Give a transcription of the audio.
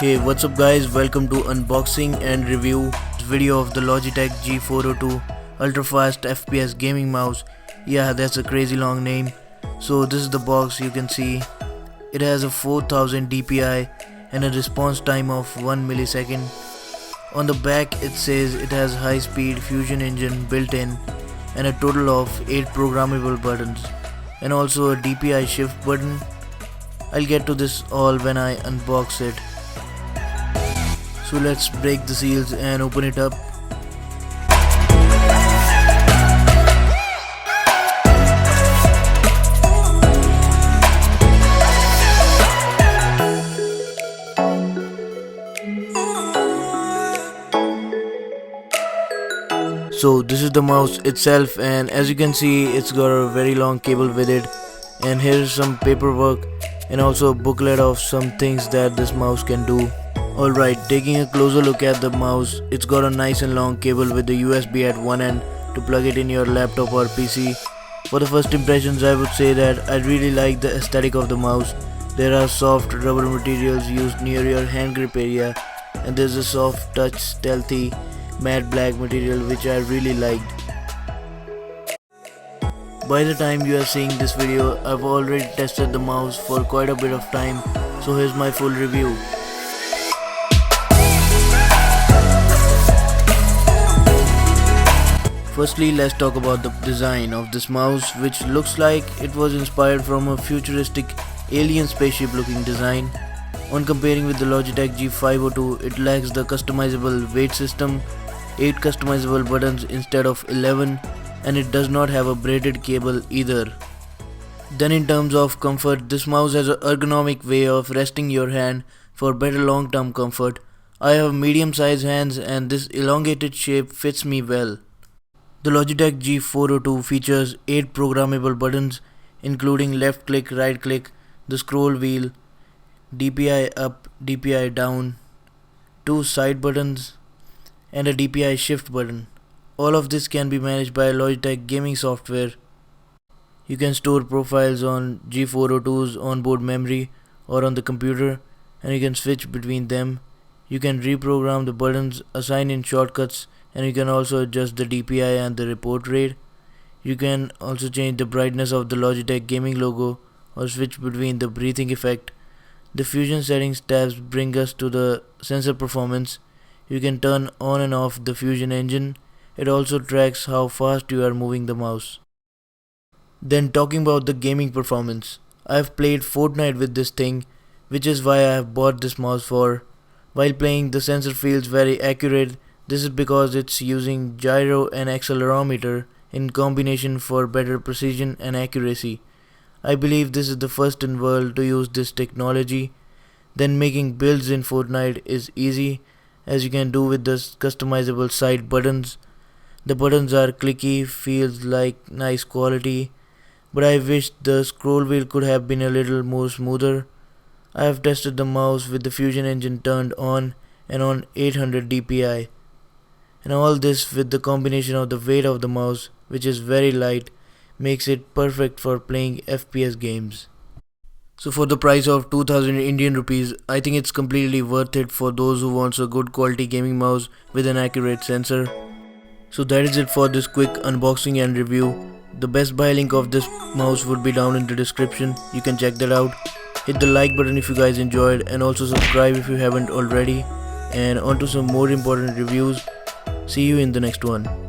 Hey, what's up guys, welcome to unboxing and review video of the Logitech G402 ultra fast FPS gaming mouse. Yeah, that's a crazy long name. So this is the box. You can see it has a 4000 dpi and a response time of 1 millisecond. On the back it says it has high speed fusion engine built in and a total of 8 programmable buttons and also a DPI shift button. I'll get to this all when I unbox it. So let's break the seals and open it up. So this is the mouse itself, and as you can see it's got a very long cable with it, and here's some paperwork and also a booklet of some things that this mouse can do. Alright, taking a closer look at the mouse, it's got a nice and long cable with the USB at one end to plug it in your laptop or PC. For the first impressions, I would say that I really like the aesthetic of the mouse. There are soft rubber materials used near your hand grip area, and there's a soft touch stealthy matte black material which I really liked. By the time you are seeing this video, I've already tested the mouse for quite a bit of time, so here's my full review. Firstly, let's talk about the design of this mouse, which looks like it was inspired from a futuristic alien spaceship looking design. On comparing with the Logitech G502, it lacks the customizable weight system, 8 customizable buttons instead of 11, and it does not have a braided cable either. Then in terms of comfort, this mouse has an ergonomic way of resting your hand for better long-term comfort. I have medium-sized hands and this elongated shape fits me well. The Logitech G402 features 8 programmable buttons including left click, right click, the scroll wheel, DPI up, DPI down, 2 side buttons and a DPI shift button. All of this can be managed by Logitech gaming software. You can store profiles on G402's onboard memory or on the computer, and you can switch between them. You can reprogram the buttons, assign in shortcuts, and you can also adjust the DPI and the report rate. You can also change the brightness of the Logitech gaming logo or switch between the breathing effect. The fusion settings tabs bring us to the sensor performance. You can turn on and off the fusion engine. It also tracks how fast you are moving the mouse. Then talking about the gaming performance, I have played Fortnite with this thing, which is why I have bought this mouse for. While playing, the sensor feels very accurate. This is because it's using gyro and accelerometer in combination for better precision and accuracy. I believe this is the first in the world to use this technology. Then making builds in Fortnite is easy, as you can do with the customizable side buttons. The buttons are clicky, feels like nice quality, but I wish the scroll wheel could have been a little more smoother. I have tested the mouse with the fusion engine turned on and on 800 dpi. And all this with the combination of the weight of the mouse, which is very light, makes it perfect for playing FPS games. So for the price of 2000 Indian rupees, I think it's completely worth it for those who wants a good quality gaming mouse with an accurate sensor. So that is it for this quick unboxing and review. The best buy link of this mouse would be down in the description. You can check that out. Hit the like button if you guys enjoyed, and also subscribe if you haven't already. And on to some more important reviews. See you in the next one.